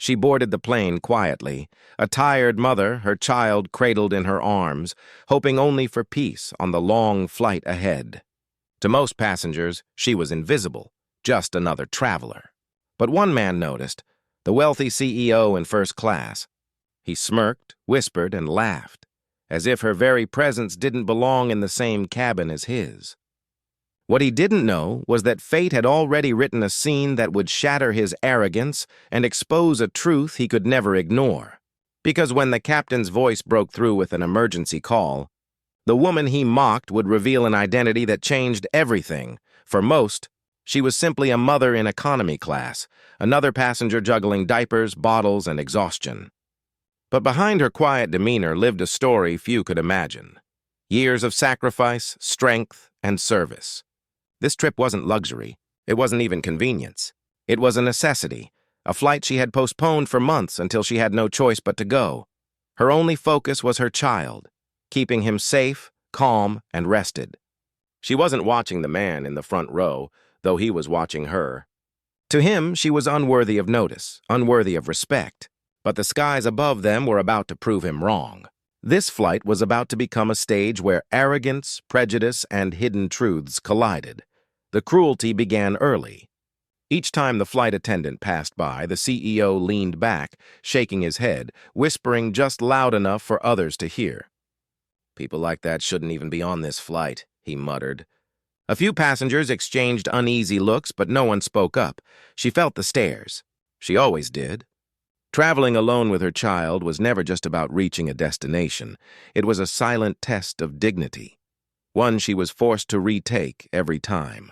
She boarded the plane quietly, a tired mother, her child cradled in her arms, hoping only for peace on the long flight ahead. To most passengers, she was invisible, just another traveler. But one man noticed, the wealthy CEO in first class. He smirked, whispered, and laughed, as if her very presence didn't belong in the same cabin as his. What he didn't know was that fate had already written a scene that would shatter his arrogance and expose a truth he could never ignore. Because when the captain's voice broke through with an emergency call, the woman he mocked would reveal an identity that changed everything. For most, she was simply a mother in economy class, another passenger juggling diapers, bottles, and exhaustion. But behind her quiet demeanor lived a story few could imagine. Years of sacrifice, strength, and service. This trip wasn't luxury. It wasn't even convenience. It was a necessity, a flight she had postponed for months until she had no choice but to go. Her only focus was her child, keeping him safe, calm, and rested. She wasn't watching the man in the front row, though he was watching her. To him, she was unworthy of notice, unworthy of respect. But the skies above them were about to prove him wrong. This flight was about to become a stage where arrogance, prejudice, and hidden truths collided. The cruelty began early. Each time the flight attendant passed by, the CEO leaned back, shaking his head, whispering just loud enough for others to hear. "People like that shouldn't even be on this flight," he muttered. A few passengers exchanged uneasy looks, but no one spoke up. She felt the stares. She always did. Traveling alone with her child was never just about reaching a destination. It was a silent test of dignity, one she was forced to retake every time.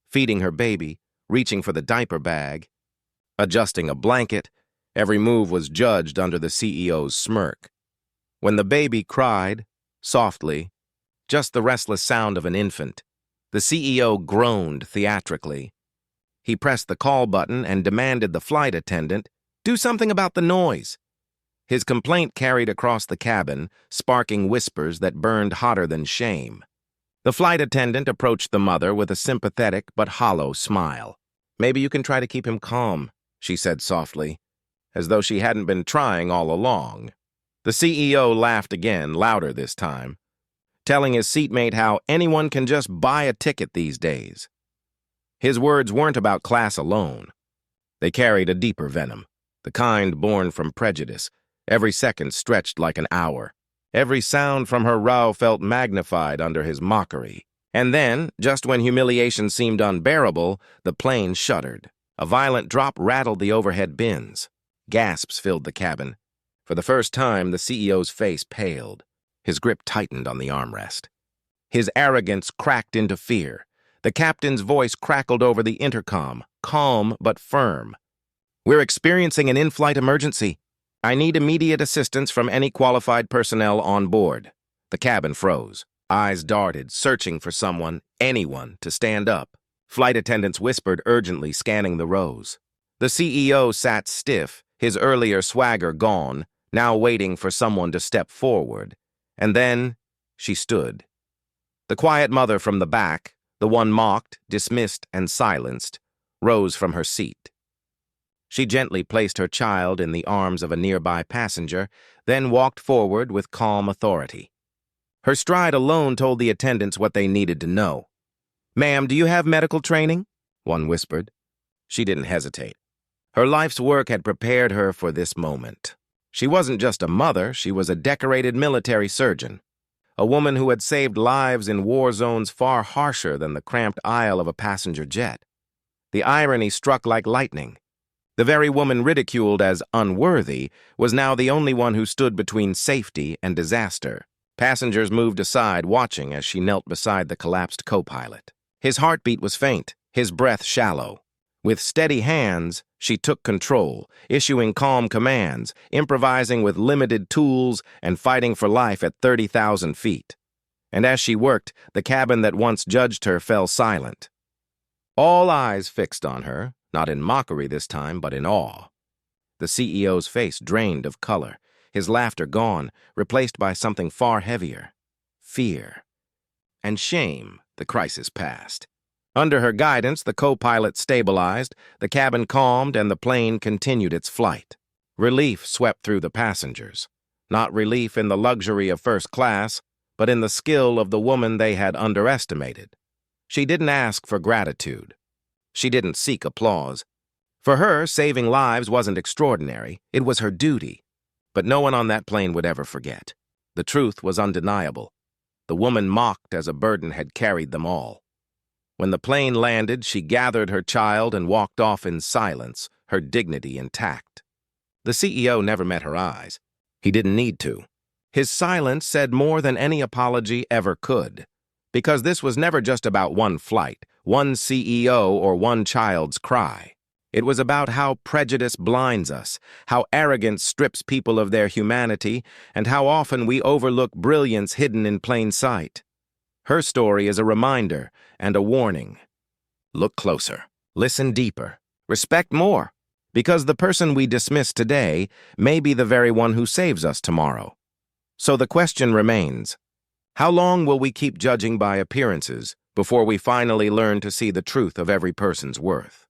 Feeding her baby, reaching for the diaper bag, adjusting a blanket, every move was judged under the CEO's smirk. When the baby cried, softly, just the restless sound of an infant, the CEO groaned theatrically. He pressed the call button and demanded the flight attendant do something about the noise. His complaint carried across the cabin, sparking whispers that burned hotter than shame. The flight attendant approached the mother with a sympathetic but hollow smile. "Maybe you can try to keep him calm," she said softly, as though she hadn't been trying all along. The CEO laughed again, louder this time, telling his seatmate how anyone can just buy a ticket these days. His words weren't about class alone. They carried a deeper venom. The kind born from prejudice. Every second stretched like an hour. Every sound from her row felt magnified under his mockery. And then, just when humiliation seemed unbearable, the plane shuddered. A violent drop rattled the overhead bins. Gasps filled the cabin. For the first time, the CEO's face paled. His grip tightened on the armrest. His arrogance cracked into fear. The captain's voice crackled over the intercom, calm but firm. "We're experiencing an in-flight emergency. I need immediate assistance from any qualified personnel on board." The cabin froze. Eyes darted, searching for someone, anyone, to stand up. Flight attendants whispered urgently, scanning the rows. The CEO sat stiff, his earlier swagger gone, now waiting for someone to step forward. And then she stood. The quiet mother from the back, the one mocked, dismissed, and silenced, rose from her seat. She gently placed her child in the arms of a nearby passenger, then walked forward with calm authority. Her stride alone told the attendants what they needed to know. "Ma'am, do you have medical training?" one whispered. She didn't hesitate. Her life's work had prepared her for this moment. She wasn't just a mother, she was a decorated military surgeon, a woman who had saved lives in war zones far harsher than the cramped aisle of a passenger jet. The irony struck like lightning. The very woman ridiculed as unworthy was now the only one who stood between safety and disaster. Passengers moved aside, watching as she knelt beside the collapsed co-pilot. His heartbeat was faint, his breath shallow. With steady hands, she took control, issuing calm commands, improvising with limited tools, and fighting for life at 30,000 feet. And as she worked, the cabin that once judged her fell silent. All eyes fixed on her, not in mockery this time, but in awe. The CEO's face drained of color, his laughter gone, replaced by something far heavier. Fear. And shame, the crisis passed. Under her guidance, the co-pilot stabilized, the cabin calmed, and the plane continued its flight. Relief swept through the passengers. Not relief in the luxury of first class, but in the skill of the woman they had underestimated. She didn't ask for gratitude. She didn't seek applause. For her, saving lives wasn't extraordinary, it was her duty. But no one on that plane would ever forget. The truth was undeniable. The woman mocked as a burden had carried them all. When the plane landed, she gathered her child and walked off in silence, her dignity intact. The CEO never met her eyes. He didn't need to. His silence said more than any apology ever could. Because this was never just about one flight, one CEO, or one child's cry. It was about how prejudice blinds us, how arrogance strips people of their humanity, and how often we overlook brilliance hidden in plain sight. Her story is a reminder and a warning. Look closer, listen deeper, respect more, because the person we dismiss today may be the very one who saves us tomorrow. So the question remains, how long will we keep judging by appearances before we finally learn to see the truth of every person's worth?